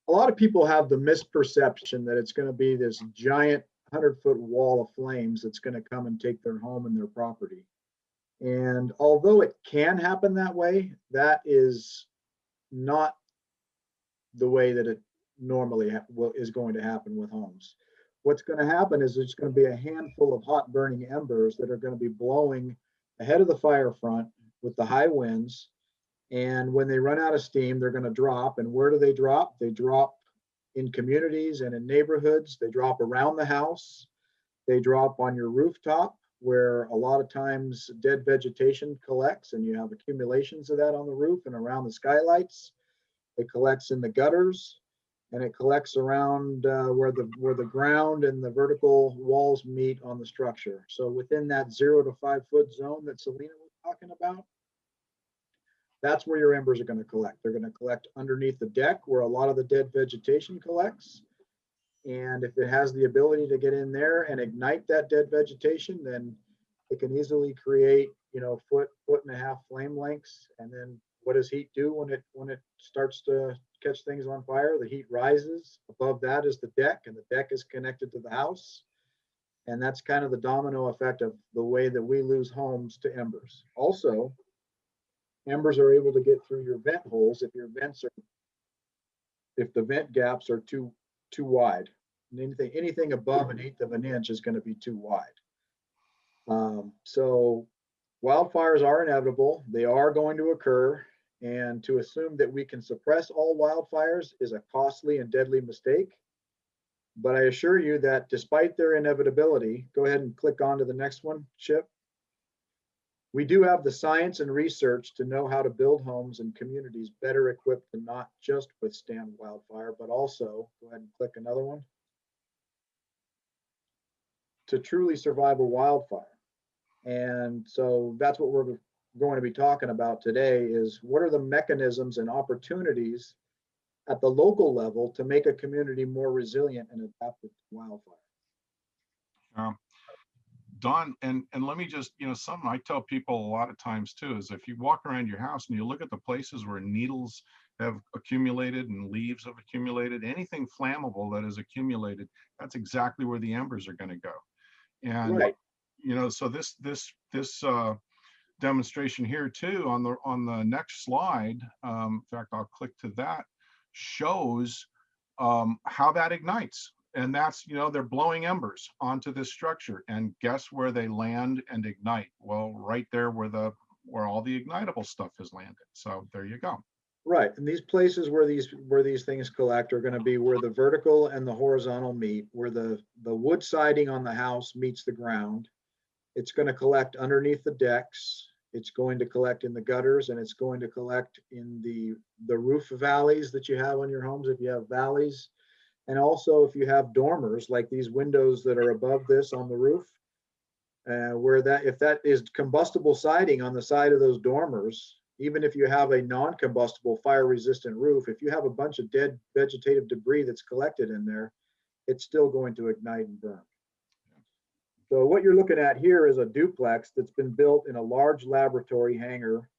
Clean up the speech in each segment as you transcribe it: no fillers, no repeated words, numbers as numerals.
a lot of people have the misperception that it's going to be this giant 100-foot wall of flames that's going to come and take their home and their property. And although it can happen that way, that is not the way that it normally is going to happen with homes. What's going to happen is there's going to be a handful of hot burning embers that are going to be blowing ahead of the fire front with the high winds. And when they run out of steam, they're going to drop. And where do they drop? They drop in communities and in neighborhoods. They drop around the house. They drop on your rooftop, where a lot of times dead vegetation collects, and you have accumulations of that on the roof and around the skylights. It collects in the gutters, and it collects around where the ground and the vertical walls meet on the structure. So within that 0 to 5 foot zone that Selena was talking about, that's where your embers are going to collect. They're going to collect underneath the deck where a lot of the dead vegetation collects. And if it has the ability to get in there and ignite that dead vegetation, then it can easily create, foot and a half flame lengths. And then what does heat do when it starts to catch things on fire? The heat rises. Above that is the deck, and the deck is connected to the house. And that's kind of the domino effect of the way that we lose homes to embers. Also, embers are able to get through your vent holes if the vent gaps are too wide. And anything above 1/8 of an inch is going to be too wide. So wildfires are inevitable. They are going to occur. And to assume that we can suppress all wildfires is a costly and deadly mistake. But I assure you that despite their inevitability, go ahead and click on to the next one, Chip. We do have the science and research to know how to build homes and communities better equipped to not just withstand wildfire, but also, go ahead and click another one, to truly survive a wildfire. And so that's what we're going to be talking about today is what are the mechanisms and opportunities at the local level to make a community more resilient and adaptive to wildfire. Don, and let me just, something I tell people a lot of times too, is if you walk around your house and you look at the places where needles have accumulated and leaves have accumulated, anything flammable that is accumulated, that's exactly where the embers are going to go. And, right. So this demonstration here too, on the next slide, in fact, I'll click to that, shows how that ignites. And that's, they're blowing embers onto this structure, and guess where they land and ignite? Well, right there where all the ignitable stuff has landed. So there you go. Right, and these places where these things collect are going to be where the vertical and the horizontal meet, where the wood siding on the house meets the ground. It's going to collect underneath the decks. It's going to collect in the gutters, and it's going to collect in the roof valleys that you have on your homes if you have valleys. And also if you have dormers, like these windows that are above this on the roof, if that is combustible siding on the side of those dormers, even if you have a non-combustible fire-resistant roof, if you have a bunch of dead vegetative debris that's collected in there, it's still going to ignite and burn. So what you're looking at here is a duplex that's been built in a large laboratory hangar.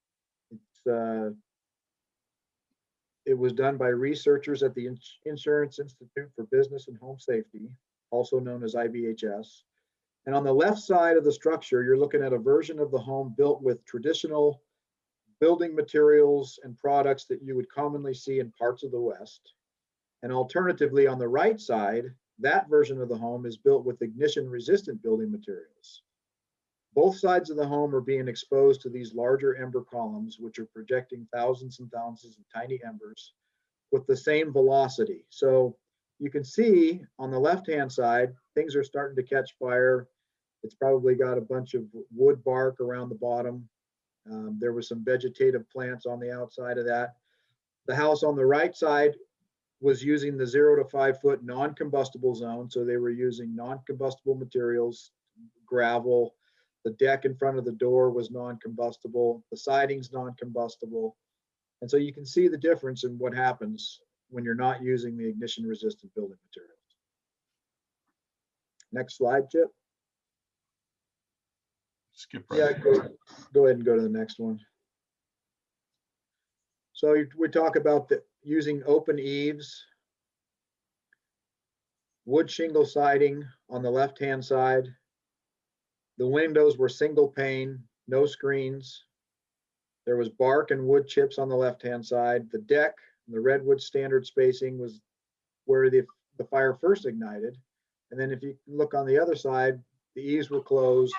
It was done by researchers at the Insurance Institute for Business and Home Safety, also known as IBHS. And on the left side of the structure, you're looking at a version of the home built with traditional building materials and products that you would commonly see in parts of the West. And alternatively, on the right side, that version of the home is built with ignition-resistant building materials. Both sides of the home are being exposed to these larger ember columns, which are projecting thousands and thousands of tiny embers with the same velocity. So you can see on the left-hand side, things are starting to catch fire. It's probably got a bunch of wood bark around the bottom. There was some vegetative plants on the outside of that. The house on the right side was using the 0 to 5 foot non-combustible zone. So they were using non-combustible materials, gravel. The deck in front of the door was non-combustible. The siding's non-combustible. And so you can see the difference in what happens when you're not using the ignition-resistant building materials. Next slide, Chip. Skip right. Yeah, go ahead and go to the next one. So we talk about using open eaves wood shingle siding on the left-hand side. The windows were single pane, no screens. There was bark and wood chips on the left-hand side. The deck, the redwood standard spacing was where the fire first ignited. And then if you look on the other side, the eaves were closed.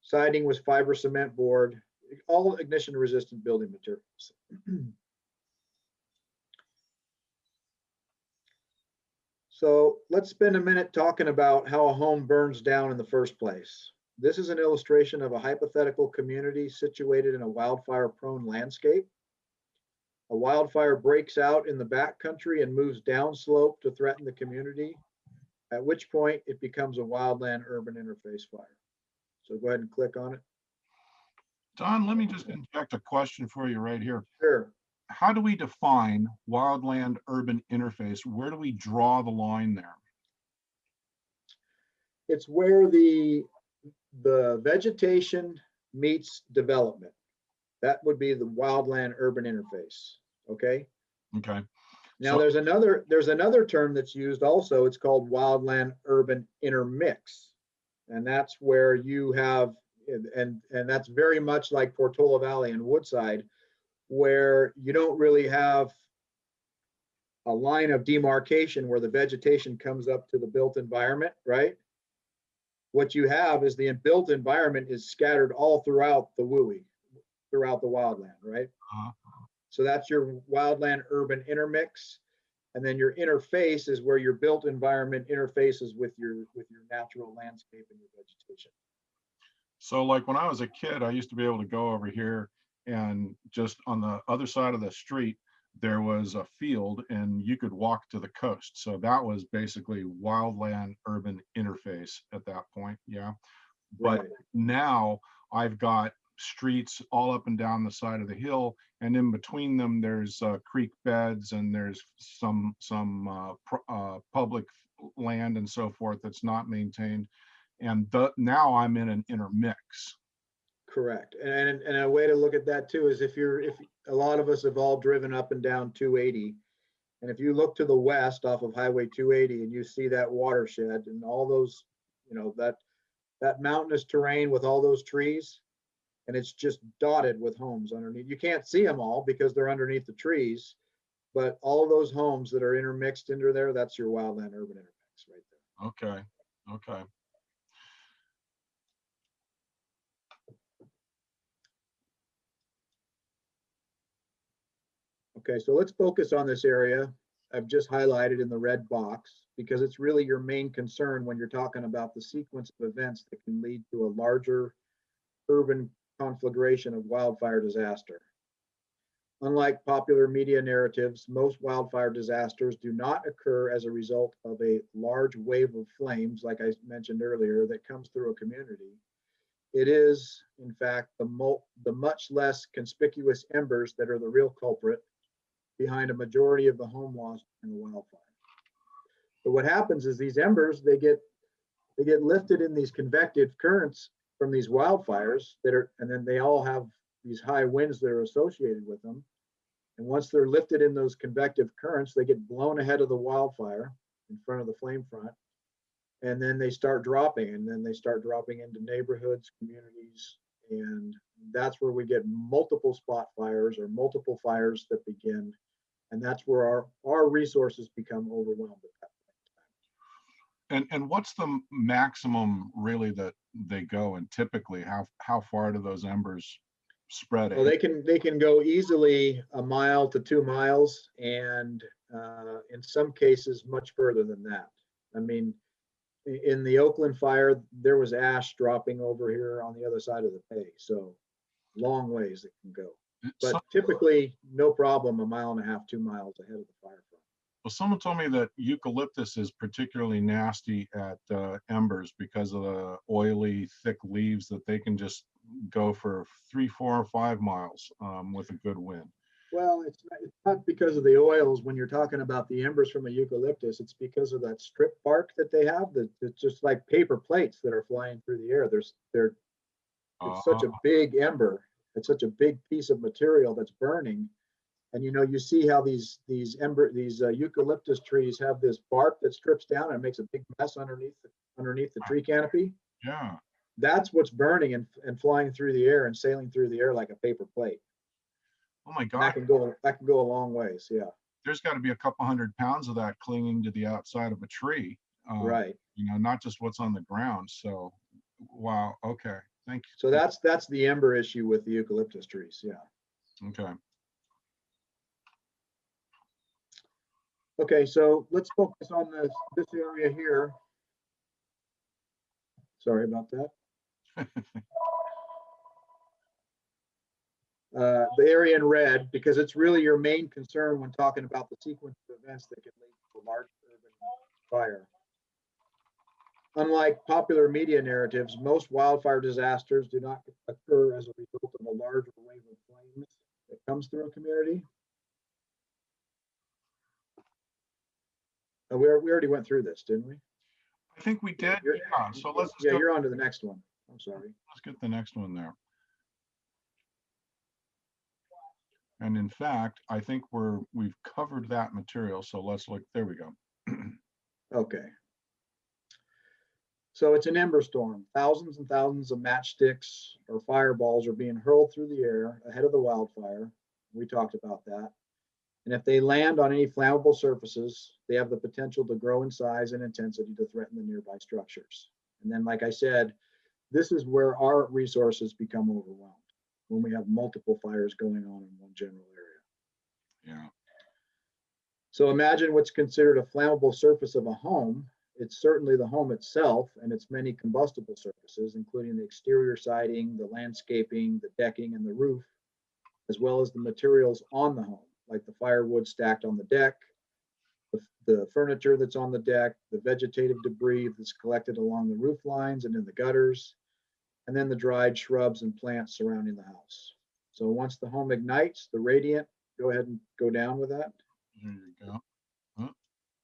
Siding was fiber cement board, all ignition resistant building materials. So let's spend a minute talking about how a home burns down in the first place. This is an illustration of a hypothetical community situated in a wildfire-prone landscape. A wildfire breaks out in the backcountry and moves downslope to threaten the community, at which point it becomes a wildland urban interface fire. So go ahead and click on it. Don, let me just inject a question for you right here. Sure. How do we define wildland urban interface? Where do we draw the line there? It's where the vegetation meets development. That would be the wildland urban interface. Okay. Okay. Now So- there's another term that's used also. It's called wildland urban intermix, and that's where you have and that's very much like Portola Valley and Woodside, where you don't really have a line of demarcation where the vegetation comes up to the built environment, right? What you have is the built environment is scattered all throughout the WUI, throughout the wildland, right? So that's your wildland urban intermix. And then your interface is where your built environment interfaces with your natural landscape and your vegetation. So like when I was a kid, I used to be able to go over here and just on the other side of the street, there was a field and you could walk to the coast. So that was basically wildland urban interface at that point. Yeah. But Right. now I've got streets all up and down the side of the hill, and in between them there's creek beds and there's some public land and so forth that's not maintained, and now I'm in an intermix. Correct. And a way to look at that too is if a lot of us have all driven up and down 280, and if you look to the west off of Highway 280 and you see that watershed and all those, that mountainous terrain with all those trees, and it's just dotted with homes underneath. You can't see them all because they're underneath the trees, but all of those homes that are intermixed into there, that's your wildland urban intermix right there. Okay. Okay. Okay, so let's focus on this area I've just highlighted in the red box because it's really your main concern when you're talking about the sequence of events that can lead to a larger urban conflagration of wildfire disaster. Unlike popular media narratives, most wildfire disasters do not occur as a result of a large wave of flames, like I mentioned earlier, that comes through a community. It is, in fact, the much less conspicuous embers that are the real culprit behind a majority of the home loss in the wildfire. But what happens is these embers, they get lifted in these convective currents from these wildfires and then they all have these high winds that are associated with them. And once they're lifted in those convective currents, they get blown ahead of the wildfire in front of the flame front. And then they start dropping, into neighborhoods, communities. And that's where we get multiple spot fires or multiple fires that begin. And that's where our resources become overwhelmed at that point. And what's the maximum really that they go, and typically how far do those embers spread? Well, they can go easily 1 mile to 2 miles, and in some cases much further than that. I mean, in the Oakland fire, there was ash dropping over here on the other side of the bay, so long ways it can go. But typically, no problem, 1.5 miles, 2 miles ahead of the fire front. Well, someone told me that eucalyptus is particularly nasty at embers because of the oily, thick leaves that they can just go for 3, 4, or 5 miles with a good wind. Well, it's not because of the oils. When you're talking about the embers from a eucalyptus, it's because of that strip bark that they have. It's just like paper plates that are flying through the air. It's such a big ember. It's such a big piece of material that's burning And you see how these eucalyptus trees have this bark that strips down and makes a big mess underneath the tree canopy. Yeah. That's what's burning and flying through the air and sailing through the air like a paper plate. Oh my And God. that can go a long ways. Yeah. There's got to be a couple 100 pounds of that clinging to the outside of a tree. Right. Not just what's on the ground. So, wow. Okay. Thank you. So that's the ember issue with the eucalyptus trees. Yeah. Okay. Okay, so let's focus on this area here. Sorry about that. The area in red, because it's really your main concern when talking about the sequence of events that can lead to a large urban fire. Unlike popular media narratives, most wildfire disasters do not occur as a result of a large wave of flames that comes through a community. We already went through this, didn't we? I think we did. Yeah. So let's yeah, you're on to the next one. I'm sorry. Let's get the next one there. And in fact, I think we've covered that material. So let's look. There we go. Okay. So it's an ember storm. Thousands and thousands of matchsticks or fireballs are being hurled through the air ahead of the wildfire. We talked about that. And if they land on any flammable surfaces, they have the potential to grow in size and intensity to threaten the nearby structures. And then, like I said, this is where our resources become overwhelmed, when we have multiple fires going on in one general area. Yeah. So imagine what's considered a flammable surface of a home. It's certainly the home itself and its many combustible surfaces, including the exterior siding, the landscaping, the decking, and the roof, as well as the materials on the home, like the firewood stacked on the deck, the furniture that's on the deck, the vegetative debris that's collected along the roof lines and in the gutters, and then the dried shrubs and plants surrounding the house. So once the home ignites, the radiant, go ahead and go down with that. There you go. Oh,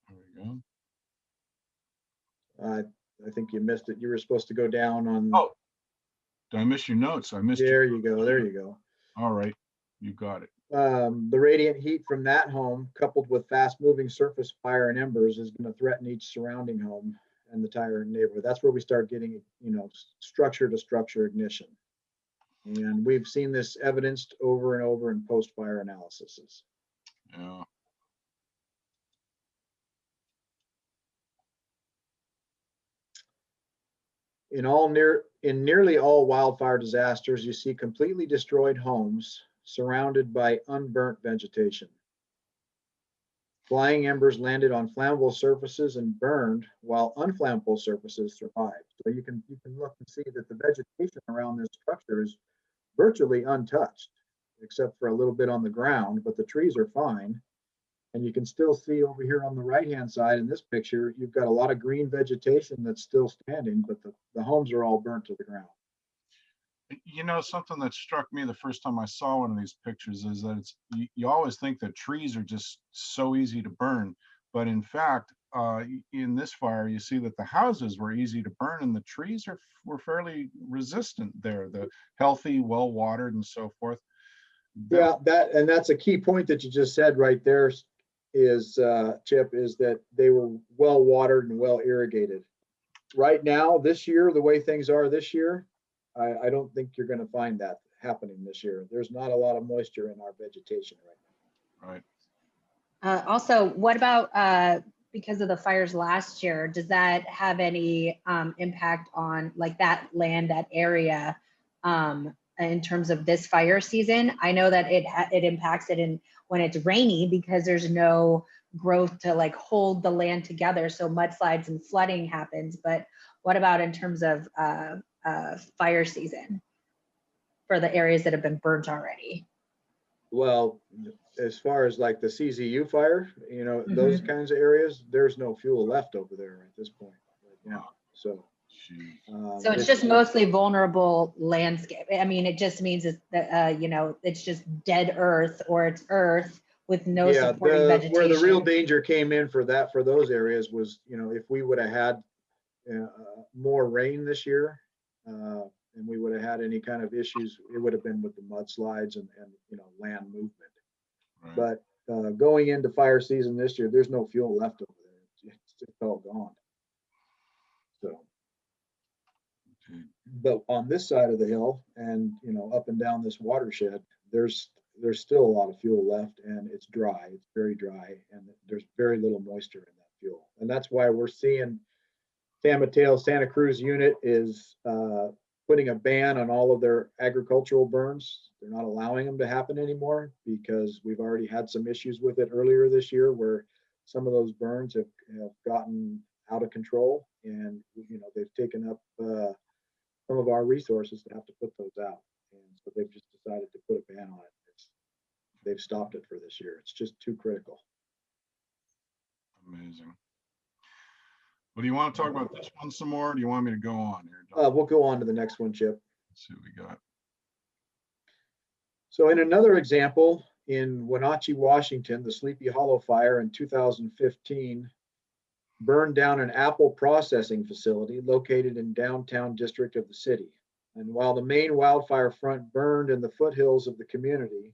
there we go. I think you missed it. You were supposed to go down on. Oh, did I miss your notes? I missed. There you go. There you go. All right, you got it. The radiant heat from that home, coupled with fast-moving surface fire and embers, is going to threaten each surrounding home and the entire neighborhood. That's where we start getting, structure-to-structure ignition. And we've seen this evidenced over and over in post-fire analyses. Yeah. In nearly all wildfire disasters, you see completely destroyed homes surrounded by unburnt vegetation. Flying embers landed on flammable surfaces and burned, while unflammable surfaces survived. So you can look and see that the vegetation around this structure is virtually untouched, except for a little bit on the ground, but the trees are fine. And you can still see over here on the right-hand side in this picture, you've got a lot of green vegetation that's still standing, but the homes are all burnt to the ground. Something that struck me the first time I saw one of these pictures is that you always think that trees are just so easy to burn, but in fact, in this fire, you see that the houses were easy to burn and the trees were fairly resistant there. The healthy, well-watered, and so forth. That's a key point that you just said right there. Is Chip, is that they were well watered and well irrigated. Right now, this year, the way things are this year, I don't think you're going to find that happening this year. There's not a lot of moisture in our vegetation right now. Right. Also, what about because of the fires last year? Does that have any impact on like that land, that area, in terms of this fire season? I know that it impacts it when it's rainy because there's no growth to like hold the land together, so mudslides and flooding happens. But what about in terms of fire season for the areas that have been burnt already? Well, as far as like the CZU fire, those kinds of areas, there's no fuel left over there at this point right now. So it's just mostly vulnerable landscape. I mean, it just means that it's just dead earth, or it's earth with no supporting vegetation. Where the real danger came in for those areas was, if we would have had more rain this year, and we would have had any kind of issues, it would have been with the mudslides and land movement. Right. But going into fire season this year, there's no fuel left over there. It's all gone. So, Okay. but on this side of the hill and, you know, up and down this watershed, there's still a lot of fuel left, and it's dry. It's very dry, and there's very little moisture in that fuel. And that's why we're seeing San Mateo, Santa Cruz unit is putting a ban on all of their agricultural burns. They're not allowing them to happen anymore because we've already had some issues with it earlier this year where some of those burns have gotten out of control, and you know, they've taken up some of our resources to have to put those out. And so they've just decided to put a ban on it. They've stopped it for this year. It's just too critical. Amazing. Well, do you want to talk about this one some more? Or do you want me to go on here, Don? We'll go on to the next one, Chip. Let's see what we got. So in another example, in Wenatchee, Washington, the Sleepy Hollow fire in 2015 burned down an apple processing facility located in downtown district of the city. And while the main wildfire front burned in the foothills of the community,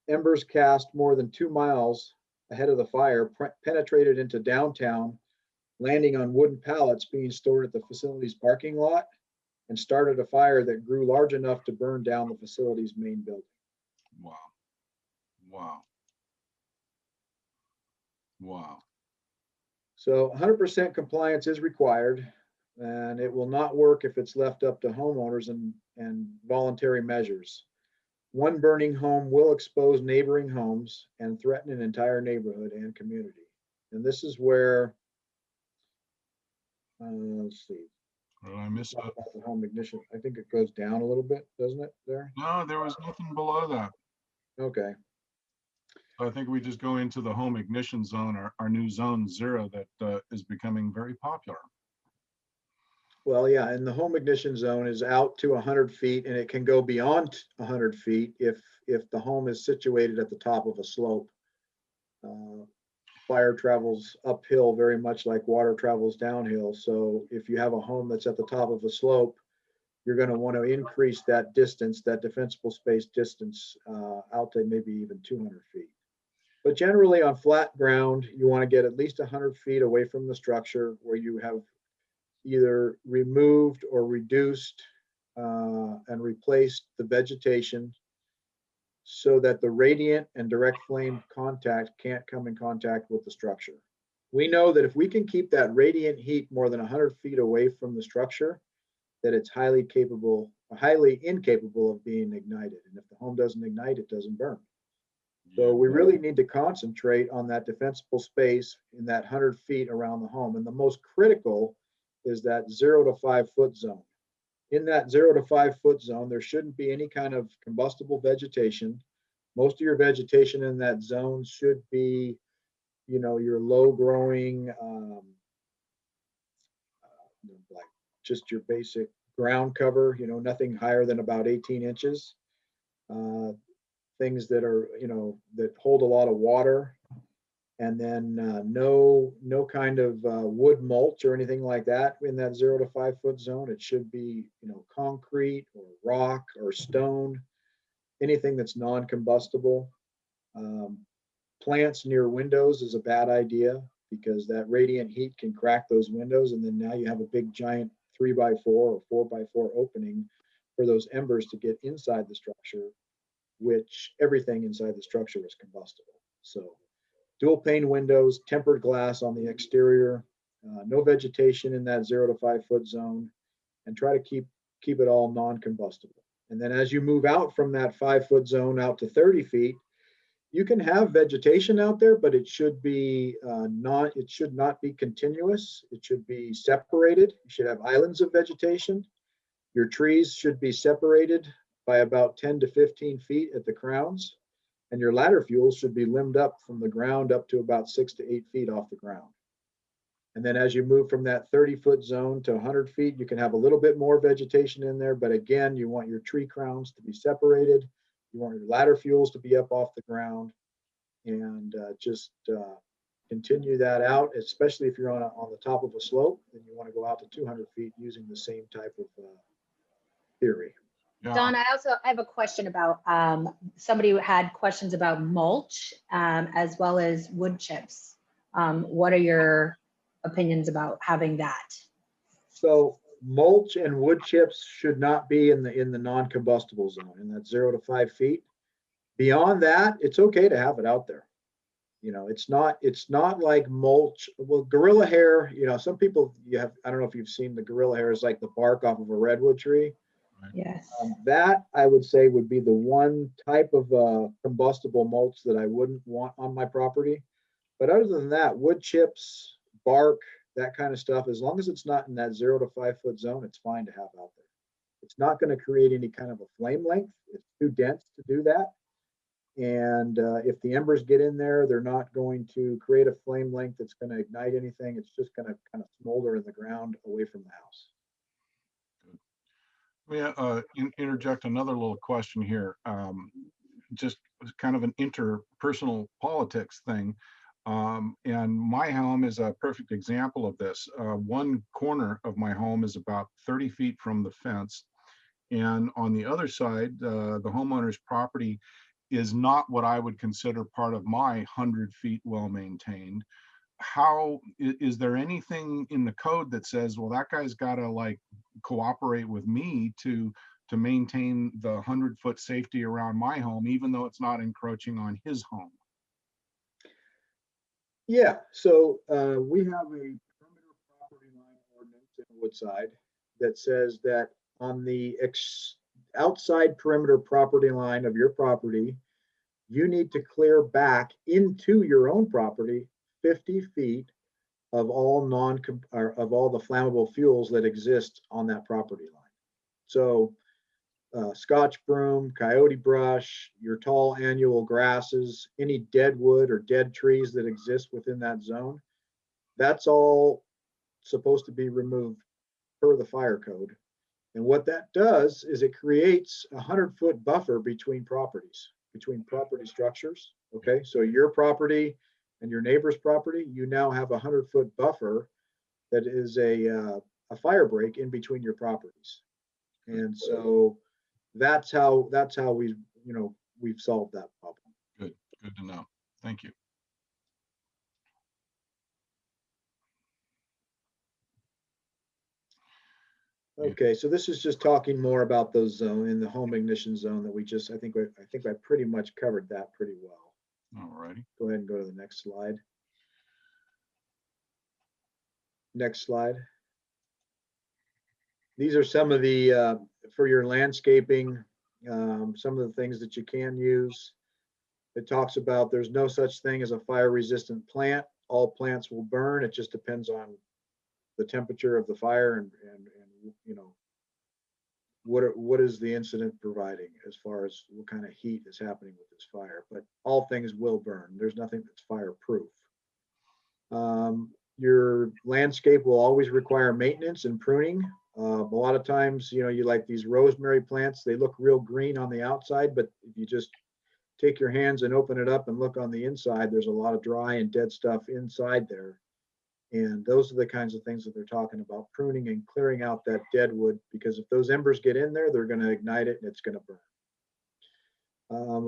embers cast more than 2 miles ahead of the fire penetrated into downtown, landing on wooden pallets being stored at the facility's parking lot, and started a fire that grew large enough to burn down the facility's main building. Wow. Wow. Wow. So 100% compliance is required, and it will not work if it's left up to homeowners and voluntary measures. One burning home will expose neighboring homes and threaten an entire neighborhood and community. And this is where, let's see. Did I miss it? The home ignition. I think it goes down a little bit, doesn't it there? No, there was nothing below that. Okay. I think we just go into the home ignition zone, our new zone 0 that is becoming very popular. Well, yeah, and the home ignition zone is out to 100 feet, and it can go beyond 100 feet if the home is situated at the top of a slope. Fire travels uphill very much like water travels downhill. So if you have a home that's at the top of a slope, you're going to want to increase that distance, that defensible space distance, out to maybe even 200 feet. But generally on flat ground, you want to get at least 100 feet away from the structure where you have either removed or reduced and replaced the vegetation so that the radiant and direct flame contact can't come in contact with the structure. We know that if we can keep that radiant heat more than 100 feet away from the structure, that it's highly incapable of being ignited. And if the home doesn't ignite, it doesn't burn. So we really need to concentrate on that defensible space in that 100 feet around the home. And the most critical is that 0 to 5 foot zone. In that 0 to 5 foot zone, there shouldn't be any kind of combustible vegetation. Most of your vegetation in that zone should be, you know, your low growing, like just your basic ground cover, you know, nothing higher than about 18 inches. Things that are, you know, that hold a lot of water, and then no kind of wood mulch or anything like that in that 0 to 5 foot zone. It should be, you know, concrete or rock or stone, anything that's non-combustible. Plants near windows is a bad idea because that radiant heat can crack those windows, and then now you have a big giant 3x4 or 4x4 opening for those embers to get inside the structure, which everything inside the structure is combustible. So dual pane windows, tempered glass on the exterior, no vegetation in that 0 to 5 foot zone, and try to keep it all non-combustible. And then as you move out from that 5 foot zone out to 30 feet, you can have vegetation out there, but it should be it should not be continuous. It should be separated. You should have islands of vegetation. Your trees should be separated by about 10 to 15 feet at the crowns, and your ladder fuels should be limbed up from the ground up to about 6 to 8 feet off the ground. And then as you move from that 30 foot zone to 100 feet, you can have a little bit more vegetation in there, but again, you want your tree crowns to be separated. You want your ladder fuels to be up off the ground, and just continue that out, especially if you're on the top of a slope, then you want to go out to 200 feet using the same type of theory. Yeah. Don, I have a question about, somebody who had questions about mulch, as well as wood chips. What are your opinions about having that? So mulch and wood chips should not be in the non-combustible zone, in that 0 to 5 feet. Beyond that, it's okay to have it out there. You know, it's not like mulch. Well, gorilla hair, you know, some people, I don't know if you've seen the gorilla hair, is like the bark off of a redwood tree. Yes. That I would say would be the one type of combustible mulch that I wouldn't want on my property. But other than that, wood chips, bark, that kind of stuff, as long as it's not in that 0 to 5 foot zone, it's fine to have out there. It's not going to create any kind of a flame length. It's too dense to do that. And if the embers get in there, they're not going to create a flame length that's going to ignite anything. It's just going to kind of smolder in the ground away from the house. Let me interject another little question here. Just kind of an interpersonal politics thing. And my home is a perfect example of this. One corner of my home is about 30 feet from the fence. And on the other side, the homeowner's property is not what I would consider part of my 100 feet well-maintained. How is there anything in the code that says, well, that guy's got to like cooperate with me to maintain the 100-foot safety around my home, even though it's not encroaching on his home? Yeah, so we have a perimeter property line ordinance in Woodside that says that on the outside perimeter property line of your property, you need to clear back into your own property 50 feet of all the flammable fuels that exist on that property line. So Scotch broom, coyote brush, your tall annual grasses, any dead wood or dead trees that exist within that zone, that's all supposed to be removed per the fire code. And what that does is it creates a 100-foot buffer between properties, between property structures. Okay, so your property and your neighbor's property, you now have a 100-foot buffer that is a fire break in between your properties. And so that's how we've solved that problem. Good to know. Thank you. Okay, so this is just talking more about those zone in the home ignition zone that we just, I think I pretty much covered that pretty well. All righty. Go ahead and go to the next slide. Next slide. These are some of the, for your landscaping, some of the things that you can use. It talks about there's no such thing as a fire resistant plant. All plants will burn. It just depends on the temperature of the fire and you know, what is the incident providing as far as what kind of heat is happening with this fire. But all things will burn. There's nothing that's fireproof. Your landscape will always require maintenance and pruning. A lot of times, you know, you like these rosemary plants, they look real green on the outside, but if you just take your hands and open it up and look on the inside, there's a lot of dry and dead stuff inside there. And those are the kinds of things that they're talking about, pruning and clearing out that dead wood, because if those embers get in there, they're going to ignite it and it's going to burn.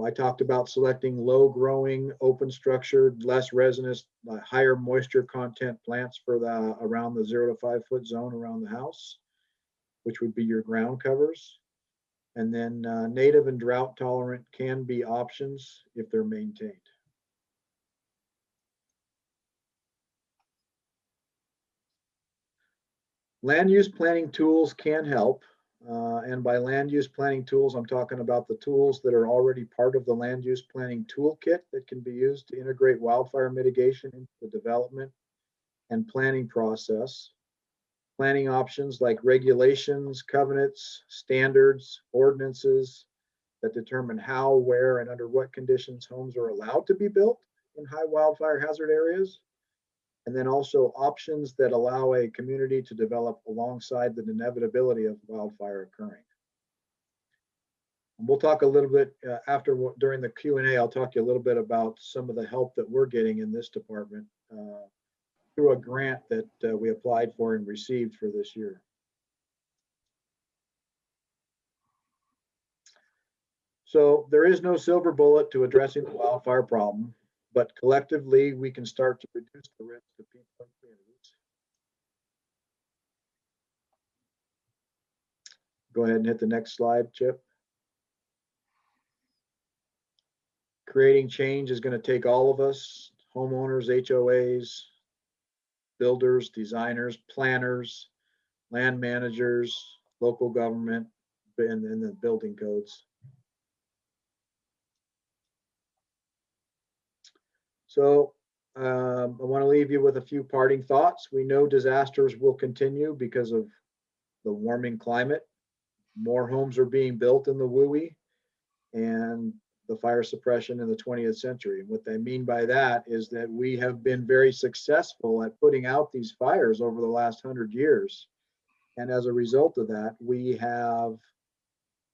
I talked about selecting low growing, open structured, less resinous, higher moisture content plants for around the 0 to 5 foot zone around the house, which would be your ground covers. And then native and drought tolerant can be options if they're maintained. Land use planning tools can help. And by land use planning tools, I'm talking about the tools that are already part of the land use planning toolkit that can be used to integrate wildfire mitigation into the development and planning process. Planning options like regulations, covenants, standards, ordinances that determine how, where, and under what conditions homes are allowed to be built in high wildfire hazard areas. And then also options that allow a community to develop alongside the inevitability of wildfire occurring. And we'll talk a little bit during the Q&A, I'll talk to you a little bit about some of the help that we're getting in this department through a grant that we applied for and received for this year. So there is no silver bullet to addressing the wildfire problem, but collectively we can start to reduce the risk to people and communities. Go ahead and hit the next slide, Chip. Creating change is going to take all of us, homeowners, HOAs, builders, designers, planners, land managers, local government, and the building codes. So I want to leave you with a few parting thoughts. We know disasters will continue because of the warming climate. More homes are being built in the WUI and the fire suppression in the 20th century. And what I mean by that is that we have been very successful at putting out these fires over the last 100 years. And as a result of that, we have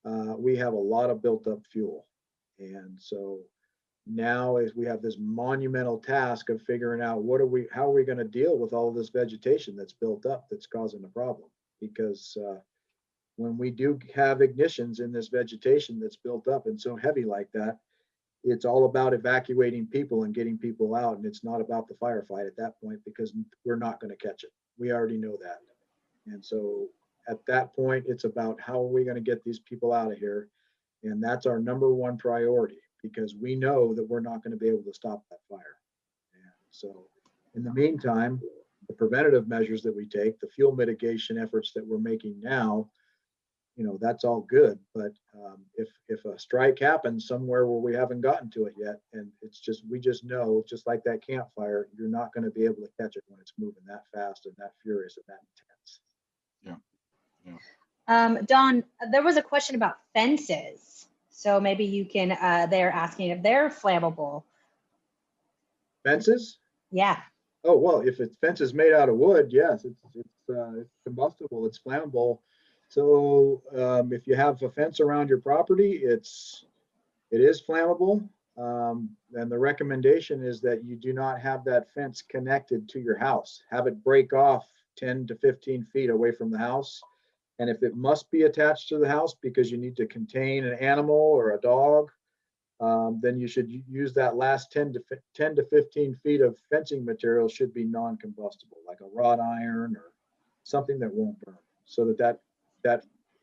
a lot of built up fuel. And so now as we have this monumental task of figuring out how are we going to deal with all of this vegetation that's built up that's causing the problem? Because when we do have ignitions in this vegetation that's built up and so heavy like that, it's all about evacuating people and getting people out. And it's not about the firefight at that point because we're not going to catch it. We already know that. And so at that point, it's about how are we going to get these people out of here? And that's our number one priority because we know that we're not going to be able to stop that fire. And so in the meantime, the preventative measures that we take, the fuel mitigation efforts that we're making now, that's all good. But if a strike happens somewhere where we haven't gotten to it yet, and we just know, just like that campfire, you're not going to be able to catch it when it's moving that fast and that furious and that intense. Yeah. Don, there was a question about fences. So maybe you can, they're asking if they're flammable. Fences? Yeah. Oh, well, if it's fence is made out of wood, yes, it's combustible, it's flammable. So if you have a fence around your property, it is flammable. And the recommendation is that you do not have that fence connected to your house. Have it break off 10 to 15 feet away from the house. And if it must be attached to the house because you need to contain an animal or a dog, then you should use that last 10 to 15 feet of fencing material should be non-combustible, like a wrought iron or something that won't burn. So that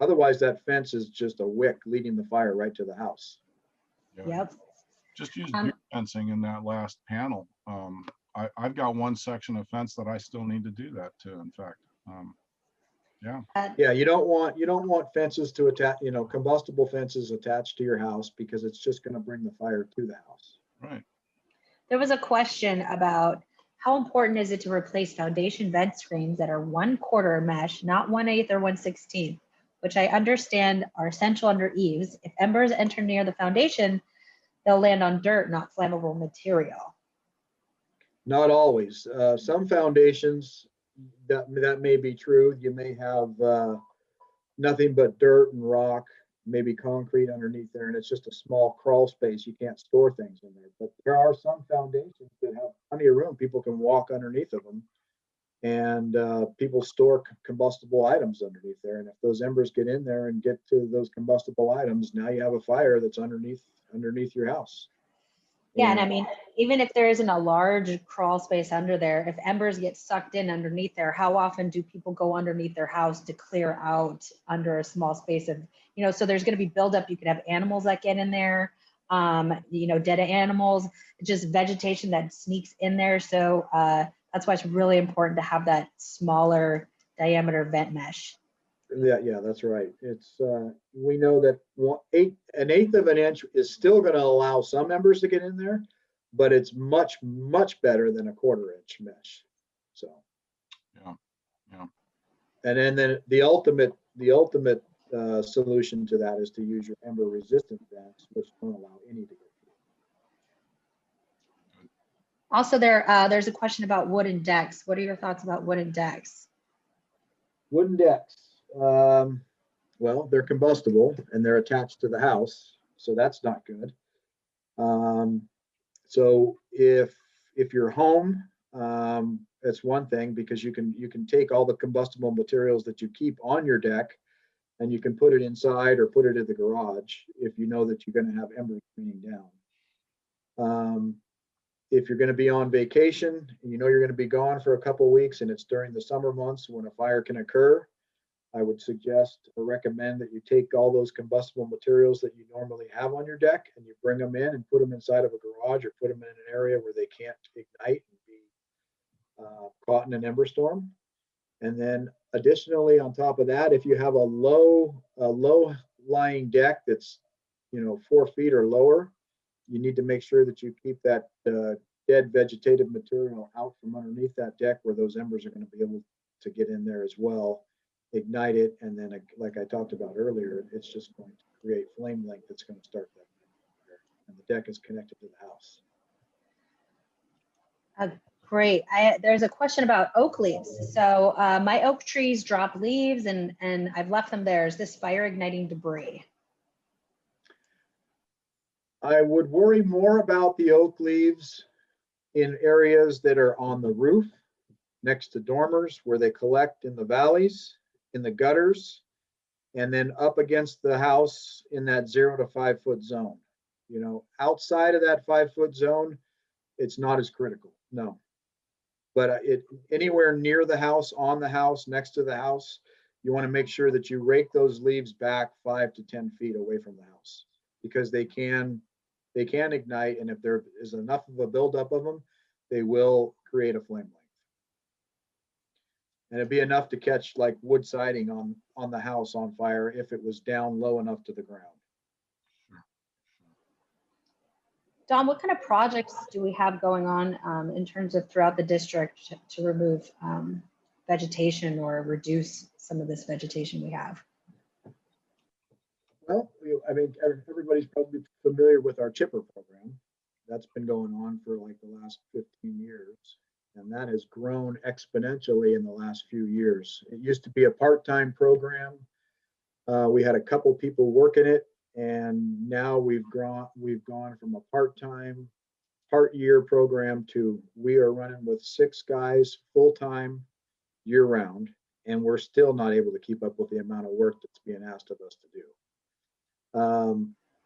otherwise that fence is just a wick leading the fire right to the house. Yeah. Yep. Just use deer fencing in that last panel. I've got one section of fence that I still need to do that to, in fact. Yeah, you don't want fences to attach, combustible fences attached to your house because it's just going to bring the fire to the house. Right. There was a question about how important is it to replace foundation vent screens that are 1/4 mesh, not 1/8 or 1/16, which I understand are essential under eaves. If embers enter near the foundation, they'll land on dirt, not flammable material. Not always. Some foundations that may be true. You may have nothing but dirt and rock, maybe concrete underneath there, and it's just a small crawl space. You can't store things in there. But there are some foundations that have plenty of room. People can walk underneath of them, and people store combustible items underneath there. And if those embers get in there and get to those combustible items, now you have a fire that's underneath your house. Yeah, and I mean, even if there isn't a large crawl space under there, if embers get sucked in underneath there, how often do people go underneath their house to clear out under a small space of, so there's going to be buildup. You could have animals that get in there, dead animals, just vegetation that sneaks in there. So that's why it's really important to have that smaller diameter vent mesh. Yeah, that's right. It's we know that an eighth of an inch is still going to allow some embers to get in there, but it's much better than a 1/4 inch mesh. So yeah. And then the ultimate solution to that is to use your ember resistant vents, which don't allow any to get through. Also, there's a question about wooden decks. What are your thoughts about wooden decks? Wooden decks. Well, they're combustible and they're attached to the house, so that's not good. So if you're home, that's one thing because you can take all the combustible materials that you keep on your deck and you can put it inside or put it in the garage if you know that you're going to have embers raining down. If you're going to be on vacation and you know you're going to be gone for a couple of weeks and it's during the summer months when a fire can occur, I would suggest or recommend that you take all those combustible materials that you normally have on your deck and you bring them in and put them inside of a garage or put them in an area where they can't ignite and be caught in an ember storm. And then additionally, on top of that, if you have a low lying deck that's 4 feet or lower, you need to make sure that you keep that dead vegetative material out from underneath that deck where those embers are going to be able to get in there as well, ignite it, and then like I talked about earlier, it's just going to create flame length that's going to start that fire, and the deck is connected to the house. Great. There's a question about oak leaves. So my oak trees drop leaves and I've left them there. Is this fire igniting debris? I would worry more about the oak leaves in areas that are on the roof, next to dormers, where they collect in the valleys, in the gutters, and then up against the house in that 0 to 5 foot zone. Outside of that 5 foot zone, it's not as critical, no. But anywhere near the house, on the house, next to the house, you want to make sure that you rake those leaves back 5 to 10 feet away from the house, because they can ignite, and if there is enough of a buildup of them, they will create a flame length. And it'd be enough to catch like wood siding on the house on fire if it was down low enough to the ground. Don, what kind of projects do we have going on in terms of throughout the district to remove vegetation or reduce some of this vegetation we have? Well, I mean, everybody's probably familiar with our chipper program. That's been going on for like the last 15 years. And that has grown exponentially in the last few years. It used to be a part-time program. We had a couple people working it, and now we've gone from a part-time, part-year program to we are running with 6 guys full-time year-round, and we're still not able to keep up with the amount of work that's being asked of us to do.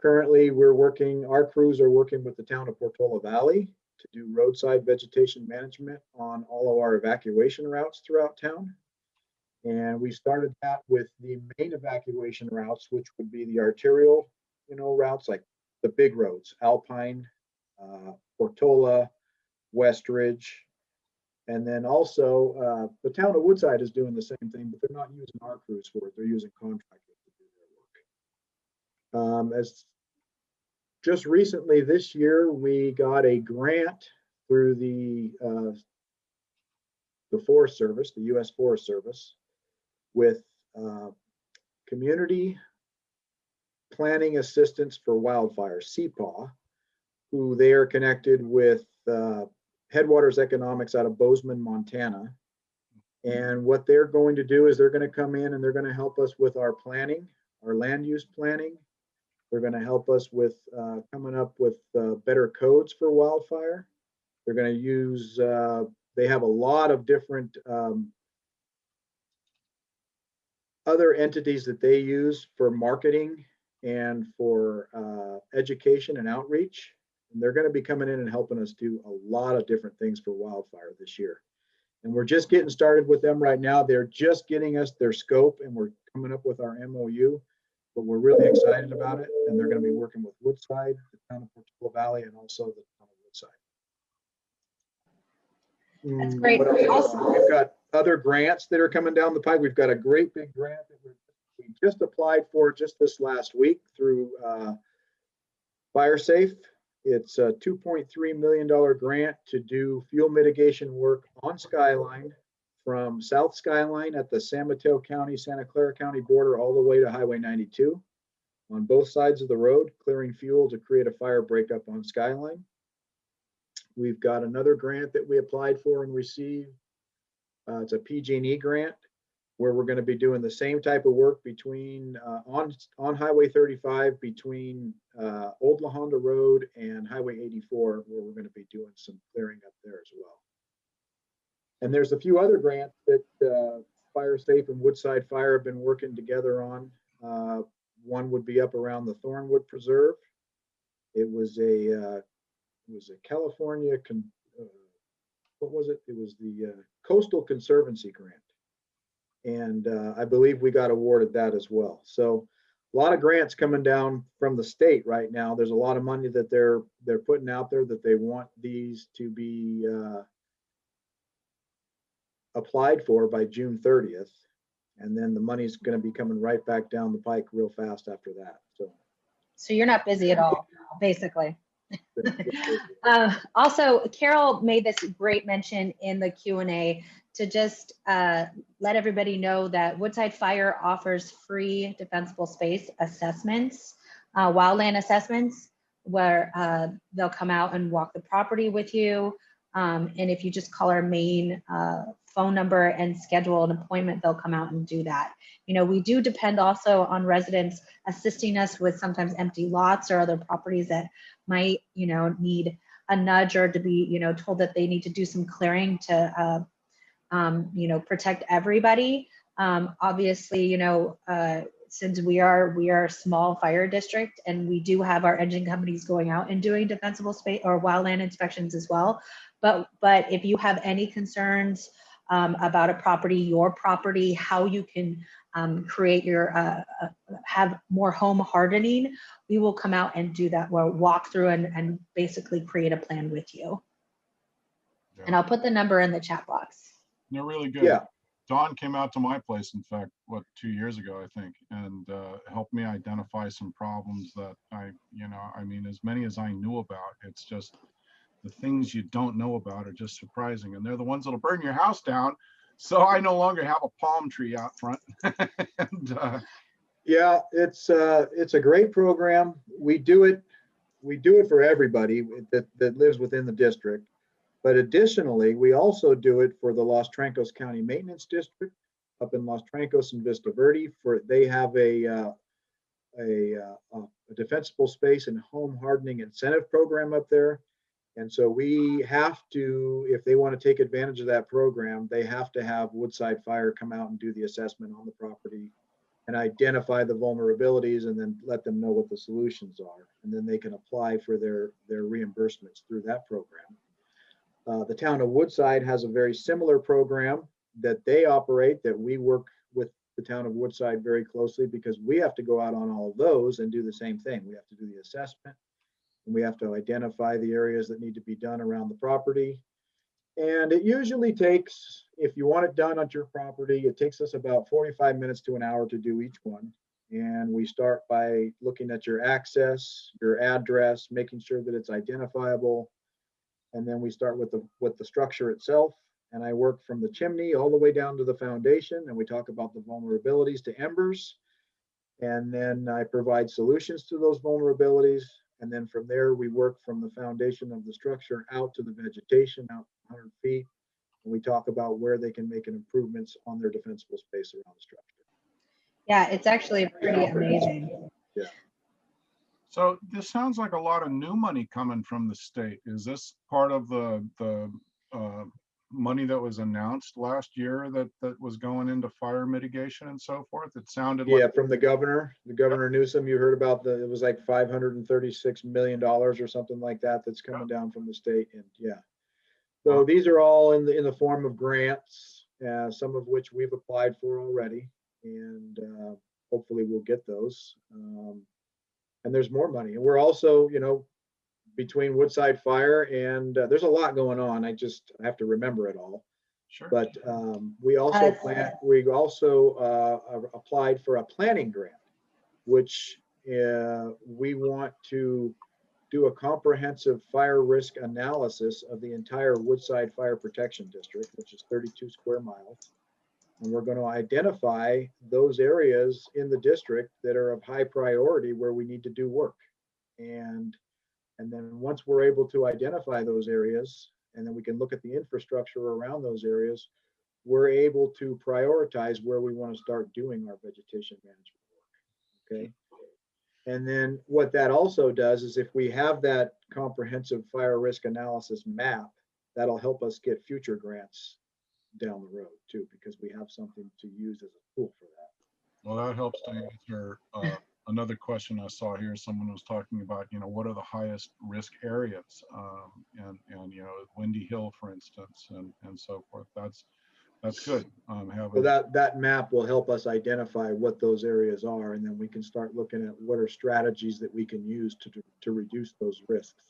Currently, our crews are working with the town of Portola Valley to do roadside vegetation management on all of our evacuation routes throughout town. And we started that with the main evacuation routes, which would be the arterial, routes like the big roads, Alpine, Portola, Westridge. And then also the town of Woodside is doing the same thing, but they're not using our crews for it. They're using contractors to do their work. As just recently this year, we got a grant through the Forest Service, the U.S. Forest Service, with Community Planning Assistance for Wildfire, CPAW, who they are connected with Headwaters Economics out of Bozeman, Montana. And what they're going to do is they're going to come in and they're going to help us with our planning, our land use planning. They're going to help us with coming up with better codes for wildfire. They're going to use, they have a lot of different other entities that they use for marketing and for education and outreach. And they're going to be coming in and helping us do a lot of different things for wildfire this year. And we're just getting started with them right now. They're just getting us their scope, and we're coming up with our MOU. But we're really excited about it, and they're going to be working with Woodside, the town of Portola Valley, and also the town of Woodside. That's great. Awesome. We've got other grants that are coming down the pipe. We've got a great big grant that we just applied for just this last week through FireSafe. It's a $2.3 million grant to do fuel mitigation work on Skyline, from South Skyline at the San Mateo County, Santa Clara County border all the way to Highway 92 on both sides of the road, clearing fuel to create a fire breakup on Skyline. We've got another grant that we applied for and received. It's a PG&E grant where we're going to be doing the same type of work between on Highway 35 between Old La Honda Road and Highway 84, where we're going to be doing some clearing up there as well. And there's a few other grants that FireSafe and Woodside Fire have been working together on. one would be up around the Thornwood Preserve. It was a California, what was it? It was the Coastal Conservancy grant. And I believe we got awarded that as well. So a lot of grants coming down from the state right now. There's a lot of money that they're putting out there that they want these to be applied for by June 30th. And then the money's going to be coming right back down the pike real fast after that. So you're not busy at all, basically. Also, Carol made this great mention in the Q&A to just let everybody know that Woodside Fire offers free defensible space assessments, wildland assessments, where they'll come out and walk the property with you. And if you just call our main phone number and schedule an appointment, they'll come out and do that. You know, we do depend also on residents assisting us with sometimes empty lots or other properties that might, you know, need a nudge or to be, you know, told that they need to do some clearing to, you know, protect everybody. Obviously, you know, since we are a small fire district and we do have our engine companies going out and doing defensible space or wildland inspections as well. But if you have any concerns about a property, your property, how you can create your, have more home hardening, we will come out and do that. We'll walk through and basically create a plan with you. Yeah. And I'll put the number in the chat box. They're really good. Yeah. Don came out to my place, in fact, what, 2 years ago, I think, and helped me identify some problems that I mean, as many as I knew about, it's just the things you don't know about are just surprising. And they're the ones that'll burn your house down. So I no longer have a palm tree out front. And, Yeah, it's a great program. We do it for everybody that lives within the district. But additionally, we also do it for the Los Trancos County Maintenance District up in Los Trancos and Vista Verde. They have a defensible space and home hardening incentive program up there. And so we have to, if they want to take advantage of that program, they have to have Woodside Fire come out and do the assessment on the property and identify the vulnerabilities and then let them know what the solutions are. And then they can apply for their reimbursements through that program. The town of Woodside has a very similar program that they operate, that we work with the town of Woodside very closely, because we have to go out on all of those and do the same thing. We have to do the assessment, and we have to identify the areas that need to be done around the property. And it usually takes, if you want it done on your property, it takes us about 45 minutes to an hour to do each one. And we start by looking at your access, your address, making sure that it's identifiable. And then we start with the structure itself. And I work from the chimney all the way down to the foundation. And we talk about the vulnerabilities to embers. And then I provide solutions to those vulnerabilities. And then from there, we work from the foundation of the structure out to the vegetation, out 100 feet. And we talk about where they can make improvements on their defensible space around the structure. Yeah, it's actually pretty amazing. Yeah. so this sounds like a lot of new money coming from the state. Is this part of the money that was announced last year that was going into fire mitigation and so forth? It sounded Yeah, like from the governor Newsom, you heard about it was like $536 million or something like that that's coming down from the state. And yeah, so these are all in the form of grants, some of which we've applied for already, and hopefully we'll get those. And there's more money, and we're also, between Woodside Fire and there's a lot going on. I have to remember it all. sure. But we also applied for a planning grant, which we want to do a comprehensive fire risk analysis of the entire Woodside Fire Protection District, which is 32 square miles. And we're going to identify those areas in the district that are of high priority where we need to do work. And then once we're able to identify those areas, and then we can look at the infrastructure around those areas, we're able to prioritize where we want to start doing our vegetation management work. Okay. And then what that also does is, if we have that comprehensive fire risk analysis map, that'll help us get future grants down the road too, because we have something to use as a tool for that. Well, that helps to answer Another question I saw here, someone was talking about, what are the highest risk areas? And Windy Hill, for instance, and so forth. That's good. So that map will help us identify what those areas are, and then we can start looking at what are strategies that we can use to reduce those risks.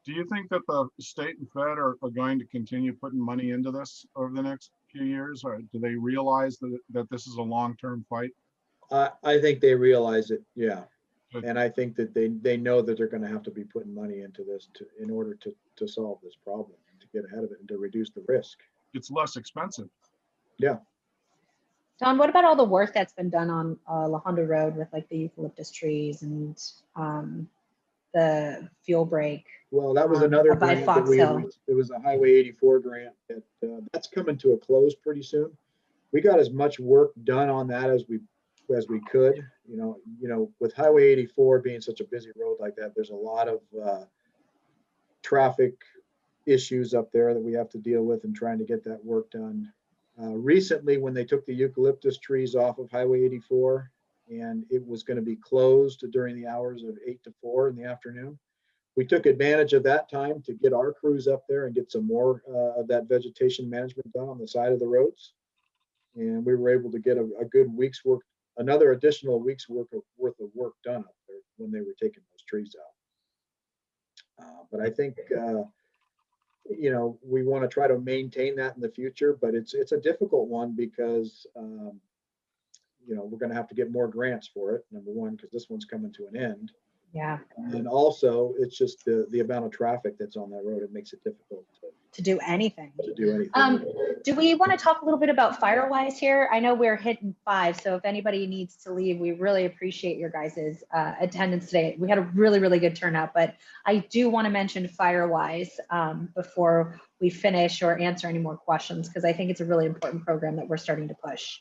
Do you think that the state and fed are going to continue putting money into this over the next few years, or do they realize that this is a long-term fight? I think they realize it, yeah. Good. And I think that they know that they're going to have to be putting money into this in order to solve this problem, to get ahead of it and to reduce the risk. It's less expensive. Yeah. Don, what about all the work that's been done on La Honda Road with like the eucalyptus trees and the fuel break? Well, that was another by grant Fox that Hill. it was a Highway 84 grant that's coming to a close pretty soon. We got as much work done on that as we could. With Highway 84 being such a busy road like that, there's a lot of traffic issues up there that we have to deal with and trying to get that work done. Recently, when they took the eucalyptus trees off of Highway 84 and it was going to be closed during the hours of 8 to 4 in the afternoon, we took advantage of that time to get our crews up there and get some more of that vegetation management done on the side of the roads. And we were able to get a good week's work, another additional week's worth of work done up there when they were taking those trees out. But I think, we want to try to maintain that in the future, but it's a difficult one because, we're going to have to get more grants for it. Number one, because this one's coming to an end. Yeah. And also, it's just the amount of traffic that's on that road. It makes it difficult To do anything. Do we want to talk a little bit about Firewise here? I know we're hitting 5, so if anybody needs to leave, we really appreciate your guys' attendance today. We had a really, really good turnout, but I do want to mention Firewise before we finish or answer any more questions, because I think it's a really important program that we're starting to push.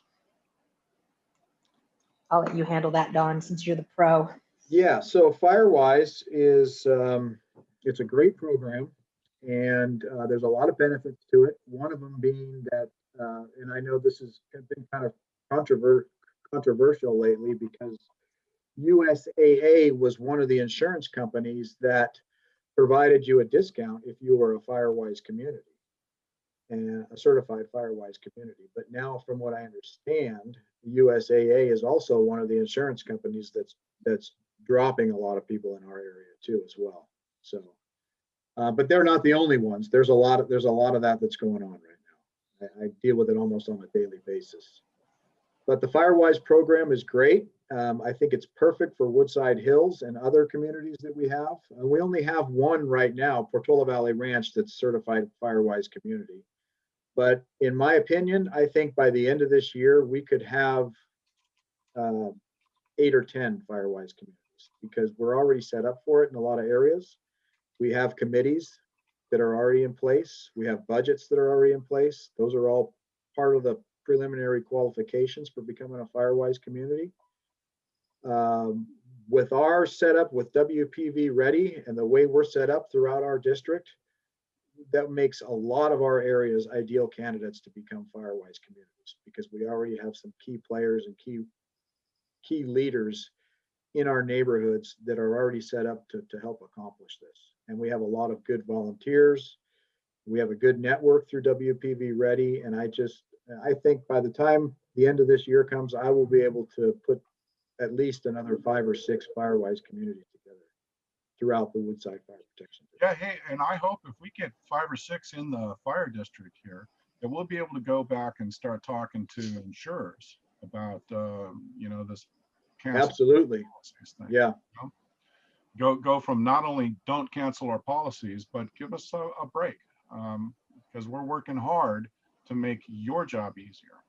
I'll let you handle that, Don, since you're the pro. Yeah, so Firewise is, it's a great program. And there's a lot of benefits to it. One of them being that, and I know this has been kind of controversial lately because USAA was one of the insurance companies that provided you a discount if you were a Firewise community and a certified Firewise community. But now, from what I understand, USAA is also one of the insurance companies that's dropping a lot of people in our area too as well. So. But they're not the only ones. There's a lot of that that's going on right now. I deal with it almost on a daily basis. But the Firewise program is great. I think it's perfect for Woodside Hills and other communities that we have. We only have one right now, Portola Valley Ranch, that's certified Firewise community. But in my opinion, I think by the end of this year, we could have 8 or 10 Firewise communities because we're already set up for it in a lot of areas. We have committees that are already in place. We have budgets that are already in place. Those are all part of the preliminary qualifications for becoming a Firewise community. With our setup with WPV-Ready and the way we're set up throughout our district, that makes a lot of our areas ideal candidates to become Firewise communities because we already have some key players and key leaders in our neighborhoods that are already set up to help accomplish this. And we have a lot of good volunteers. We have a good network through WPV-Ready. And I think by the time the end of this year comes, I will be able to put at least another 5 or 6 Firewise communities together throughout the Woodside Fire Protection District. Yeah, hey, and I hope if we get 5 or 6 in the fire district here, that we'll be able to go back and start talking to insurers about, this. Absolutely. Thing, yeah. Go from not only don't cancel our policies, but give us a break because we're working hard to make your job easier.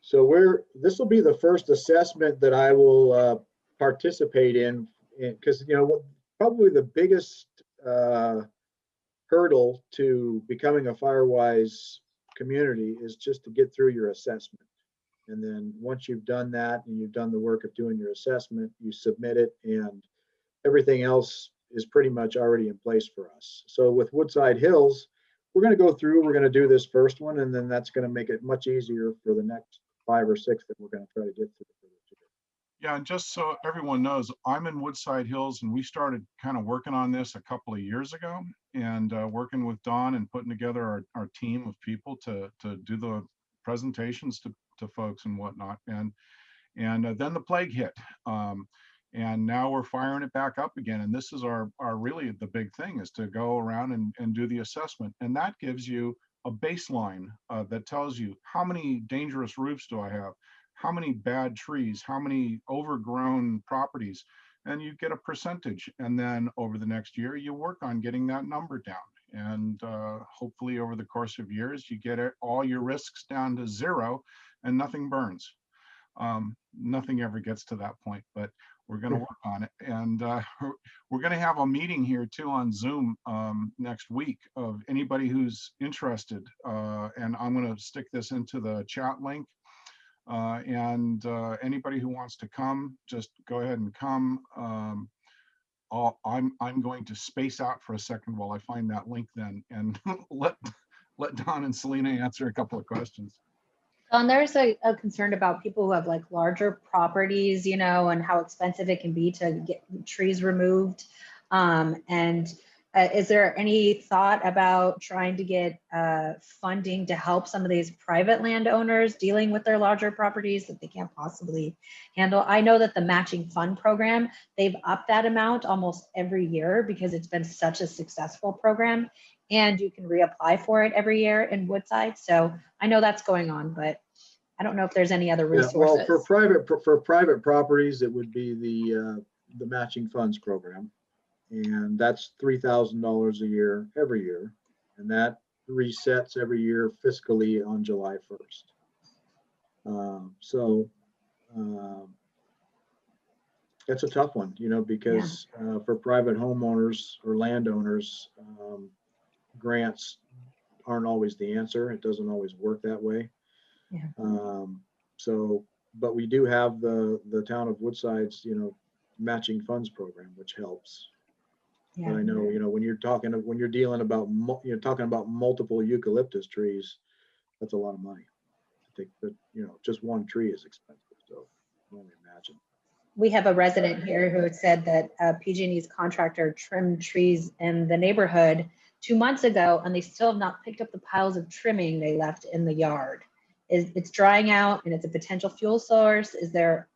So this will be the first assessment that I will participate in because probably the biggest hurdle to becoming a Firewise community is just to get through your assessment. And then once you've done that and you've done the work of doing your assessment, you submit it and everything else is pretty much already in place for us. So with Woodside Hills, we're going to go through, we're going to do this first one, and then that's going to make it much easier for the next 5 or 6 that we're going to try to get through. Yeah, and just so everyone knows, I'm in Woodside Hills, and we started kind of working on this a couple of years ago, and working with Don and putting together our team of people to do the presentations to folks and whatnot. And then the plague hit, and now we're firing it back up again. And this is our really the big thing, is to go around and do the assessment, and that gives you a baseline that tells you how many dangerous roofs do I have, how many bad trees, how many overgrown properties, and you get a percentage. And then over the next year, you work on getting that number down. And hopefully over the course of years, you get all your risks down to zero and nothing burns. Nothing ever gets to that point, but we're going to work on it. And we're going to have a meeting here too on Zoom next week of anybody who's interested. And I'm going to stick this into the chat link. And anybody who wants to come, just go ahead and come. I'm going to space out for a second while I find that link then, and let Don and Selena answer a couple of questions. And there's a concern about people who have like larger properties, you know, and how expensive it can be to get trees removed. Is there any thought about trying to get funding to help some of these private landowners dealing with their larger properties that they can't possibly handle? I know that the matching fund program, they've upped that amount almost every year because it's been such a successful program, and you can reapply for it every year in Woodside. So I know that's going on, but I don't know if there's any other resources. Yeah, well, for private properties, it would be the matching funds program. And that's $3,000 a year, every year. And that resets every year fiscally on July 1st. That's a tough one, you know, because for private homeowners or landowners, grants aren't always the answer. It doesn't always work that way. Yeah. But we do have the town of Woodside's, you know, matching funds program, which helps. Yeah. But I know, you know, when you're talking about multiple eucalyptus trees, that's a lot of money. I think that, you know, just one tree is expensive. So I can only imagine. We have a resident here who said that PG&E's contractor trimmed trees in the neighborhood 2 months ago, and they still have not picked up the piles of trimming they left in the yard. It's drying out, and it's a potential fuel source. Is there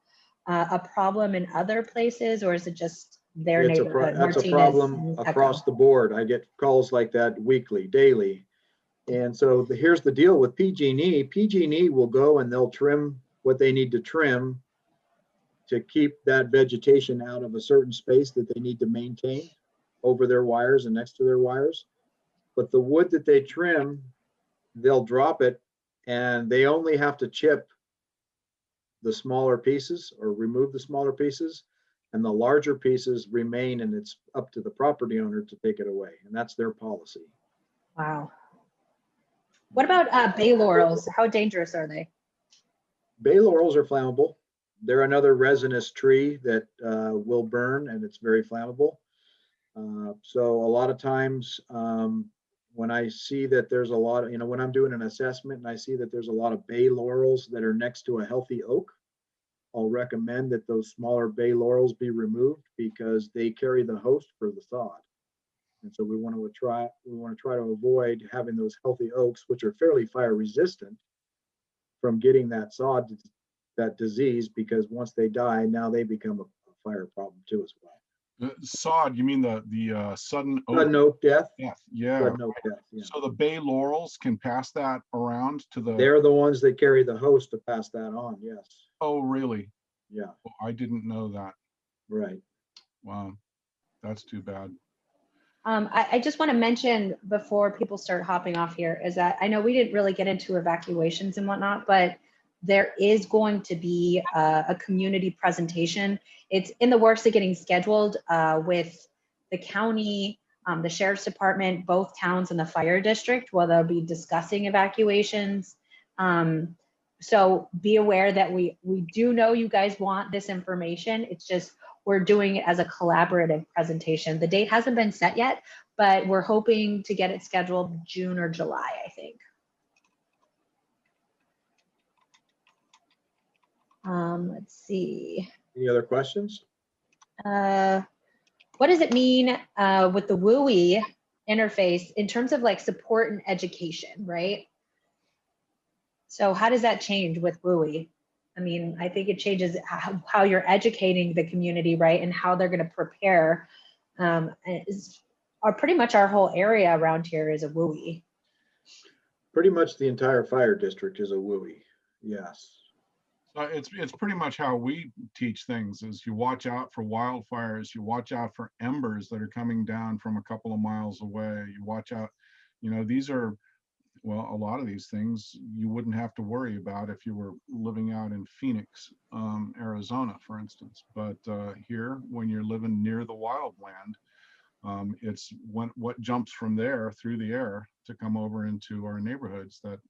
a problem in other places, or is it just their neighborhood? That's a problem across the board. I get calls like that weekly, daily. And so here's the deal with PG&E. PG&E will go and they'll trim what they need to trim to keep that vegetation out of a certain space that they need to maintain over their wires and next to their wires. But the wood that they trim, they'll drop it, and they only have to chip the smaller pieces or remove the smaller pieces, and the larger pieces remain, and it's up to the property owner to take it away. And that's their policy. Wow. What about bay laurels? How dangerous are they? Bay laurels are flammable. They're another resinous tree that will burn, and it's very flammable. So a lot of times when I see that there's a lot of, you know, when I'm doing an assessment and I see that there's a lot of bay laurels that are next to a healthy oak, I'll recommend that those smaller bay laurels be removed because they carry the host for the sod. And so we want to try to avoid having those healthy oaks, which are fairly fire resistant, from getting that sod, that disease, because once they die, now they become a fire problem too as well. Sod, you mean the sudden oak death? Yeah. Sudden oak death, yeah. So the bay laurels can pass that around to the. They're the ones that carry the host to pass that on. Yes. Oh, really? Yeah. Oh, I didn't know that. Right. Wow, that's too bad. I just want to mention before people start hopping off here is that I know we didn't really get into evacuations and whatnot, but there is going to be a community presentation. It's in the works of getting scheduled with the county, the sheriff's department, both towns, and the fire district, where they'll be discussing evacuations. So be aware that we do know you guys want this information. It's just we're doing it as a collaborative presentation. The date hasn't been set yet, but we're hoping to get it scheduled June or July, I think. Let's see. Any other questions? What does it mean with the WUI interface in terms of like support and education, right? So how does that change with WUI? I mean, I think it changes how you're educating the community, right? And how they're going to prepare. Pretty much our whole area around here is a WUI. Pretty much the entire fire district is a WUI. Yes. It's pretty much how we teach things is you watch out for wildfires, you watch out for embers that are coming down from a couple of miles away. You watch out, these are, well, a lot of these things you wouldn't have to worry about if you were living out in Phoenix, Arizona, for instance. But here, when you're living near the wildland, it's what jumps from there through the air to come over into our neighborhoods that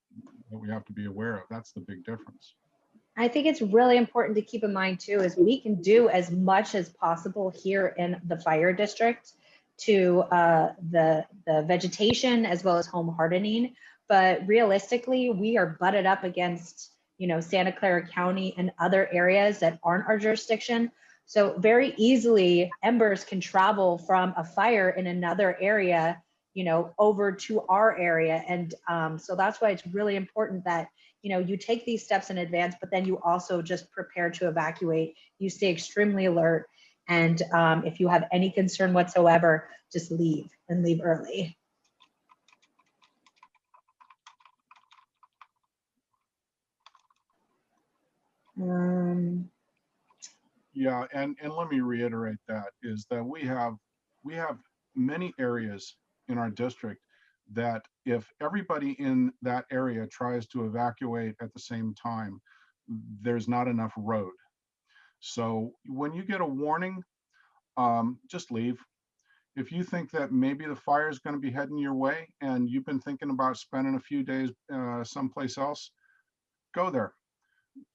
we have to be aware of. That's the big difference. I think it's really important to keep in mind too, is we can do as much as possible here in the fire district to the vegetation as well as home hardening. But realistically, we are butted up against, Santa Clara County and other areas that aren't our jurisdiction. So very easily embers can travel from a fire in another area, over to our area. And so that's why it's really important that, you take these steps in advance, but then you also just prepare to evacuate. You stay extremely alert. And if you have any concern whatsoever, just leave and leave early. Yeah, and let me reiterate that is that we have many areas in our district that if everybody in that area tries to evacuate at the same time, there's not enough road. So when you get a warning, just leave. If you think that maybe the fire is going to be heading your way and you've been thinking about spending a few days someplace else, go there.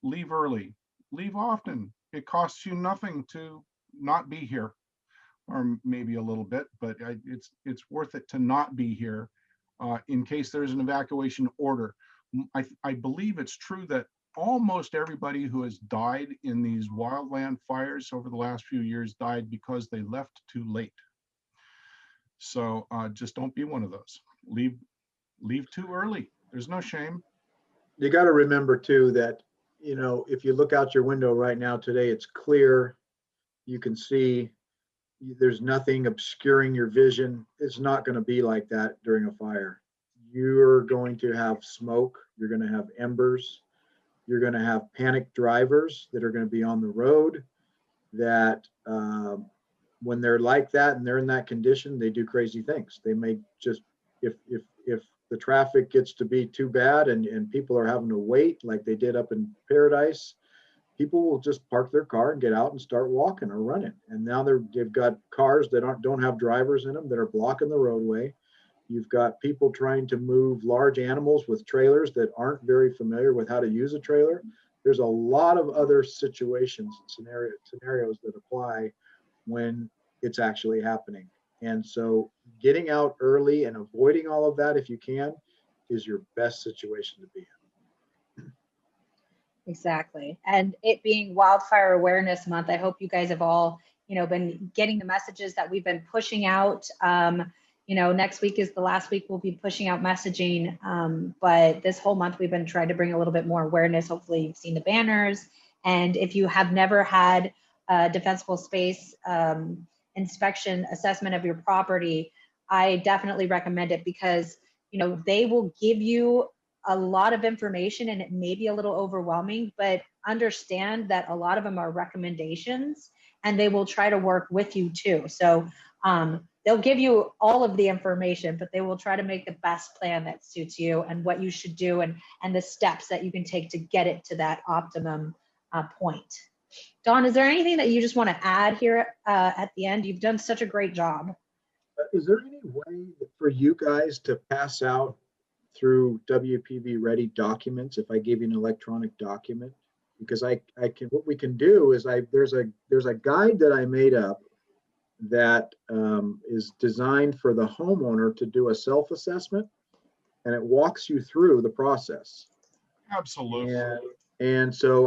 Leave early, leave often. It costs you nothing to not be here, or maybe a little bit, but it's worth it to not be here in case there's an evacuation order. I believe it's true that almost everybody who has died in these wildland fires over the last few years died because they left too late. So just don't be one of those. Leave too early. There's no shame. You got to remember too that, if you look out your window right now today, it's clear. You can see there's nothing obscuring your vision. It's not going to be like that during a fire. You're going to have smoke. You're going to have embers. You're going to have panicked drivers that are going to be on the road that when they're like that and they're in that condition, they do crazy things. They may just, if the traffic gets to be too bad and people are having to wait like they did up in Paradise, people will just park their car and get out and start walking or running. And now they've got cars that don't have drivers in them that are blocking the roadway. You've got people trying to move large animals with trailers that aren't very familiar with how to use a trailer. There's a lot of other situations and scenarios that apply when it's actually happening. And so getting out early and avoiding all of that, if you can, is your best situation to be in. Exactly. And it being Wildfire Awareness Month, I hope you guys have all, been getting the messages that we've been pushing out. Next week is the last week we'll be pushing out messaging. But this whole month we've been trying to bring a little bit more awareness. Hopefully you've seen the banners. And if you have never had a defensible space inspection assessment of your property, I definitely recommend it because, they will give you a lot of information and it may be a little overwhelming, but understand that a lot of them are recommendations and they will try to work with you too. So they'll give you all of the information, but they will try to make the best plan that suits you and what you should do and the steps that you can take to get it to that optimum point. Dawn, is there anything that you just want to add here at the end? You've done such a great job. Is there any way for you guys to pass out through WPV-Ready documents if I give you an electronic document? Because I can, what we can do is there's a guide that I made up that is designed for the homeowner to do a self-assessment, and it walks you through the process. Absolutely. And And so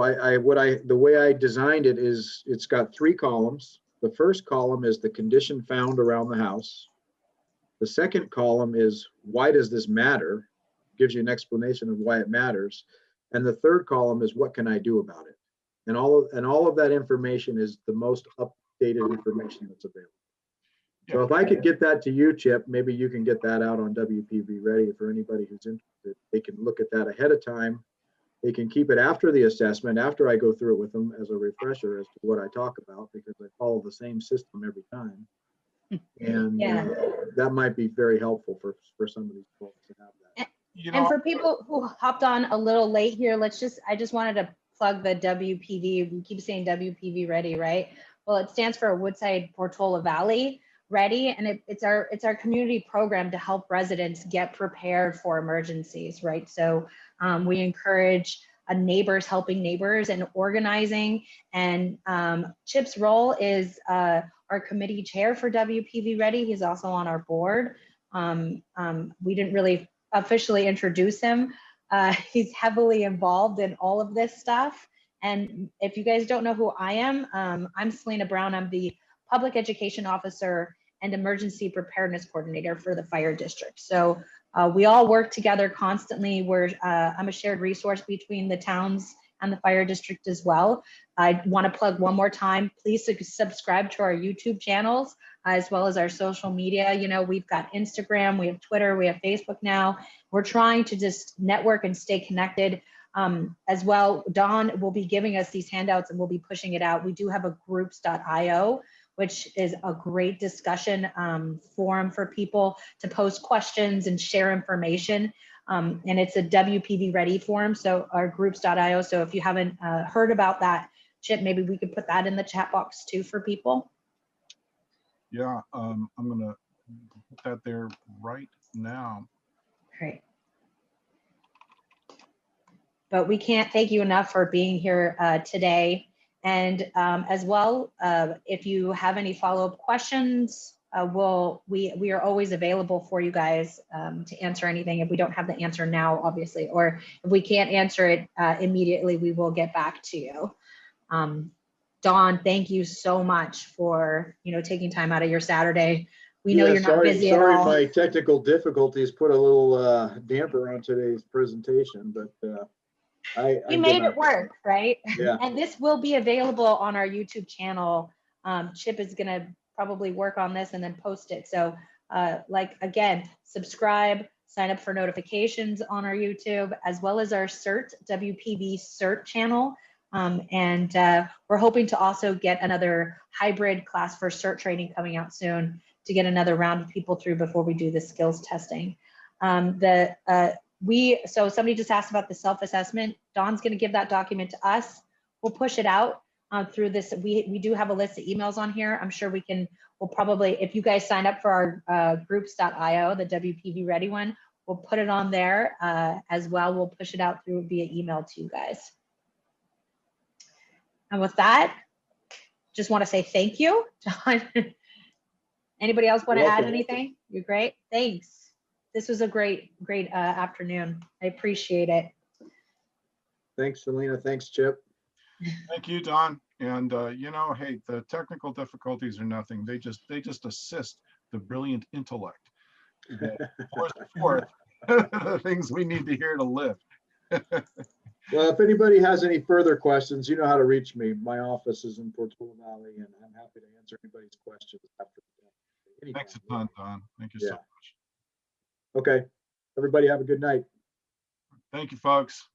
the way I designed it is it's got 3 columns. The first column is the condition found around the house. The second column is why does this matter? Gives you an explanation of why it matters. And the third column is what can I do about it? And all of that information is the most updated information that's available. So Yeah. if I could get that to you, Chip, maybe you can get that out on WPV-Ready for anybody who's interested. They can look at that ahead of time. They can keep it after the assessment, after I go through it with them as a refresher as to what I talk about, because I follow the same system every time. And Yeah. that might be very helpful for some of these folks to have that. You And know, for people who hopped on a little late here, I just wanted to plug the WPV. We keep saying WPV Ready, right? Well, it stands for Woodside Portola Valley Ready, and it's our community program to help residents get prepared for emergencies, right? So we encourage neighbors helping neighbors and organizing. And Chip's role is our committee chair for WPV Ready. He's also on our board. We didn't really officially introduce him. He's heavily involved in all of this stuff. And if you guys don't know who I am, I'm Selena Brown. I'm the Public Education Officer and Emergency Preparedness Coordinator for the Fire District. So we all work together constantly. I'm a shared resource between the towns and the Fire District as well. I want to plug one more time, please subscribe to our YouTube channels as well as our social media. You know, we've got Instagram, we have Twitter, we have Facebook now. We're trying to just network and stay connected. As well, Dawn will be giving us these handouts and we'll be pushing it out. We do have a groups.io, which is a great discussion forum for people to post questions and share information. And it's a WPV Ready forum, so our groups.io. So if you haven't heard about that, Chip, maybe we could put that in the chat box too for people. yeah, I'm gonna put that there right now. Great. But we can't thank you enough for being here today. And as well, if you have any follow-up questions, we are always available for you guys to answer anything. If we don't have the answer now, obviously, or if we can't answer it immediately, we will get back to you. Dawn, thank you so much for taking time out of your Saturday. We know you're not busy at all. Sorry, my technical difficulties put a little damper on today's presentation, but we made it work, right? Yeah. And this will be available on our YouTube channel. Chip is going to probably work on this and then post it. So again, subscribe, sign up for notifications on our YouTube, as well as our CERT, WPV CERT channel. And we're hoping to also get another hybrid class for CERT training coming out soon to get another round of people through before we do the skills testing. So somebody just asked about the self-assessment. Dawn's going to give that document to us. We'll push it out through this. We do have a list of emails on here. I'm sure we'll probably, if you guys sign up for our groups.io, the WPV Ready one, we'll put it on there as well. We'll push it out through via email to you guys. And with that, just want to say thank you, John. Anybody else want to add anything? You're great. Thanks. This was a great afternoon. I appreciate it. Thanks, Selena. Thanks, Chip. Thank you, Don. And hey, the technical difficulties are nothing. They just assist the brilliant intellect that pours forth the things we need to hear to live. Well, if anybody has any further questions, you know how to reach me. My office is in Portola Valley, and I'm happy to answer anybody's questions after the day. Thanks a ton, Don. Thank you so much. Okay. Everybody have a good night. Thank you, folks.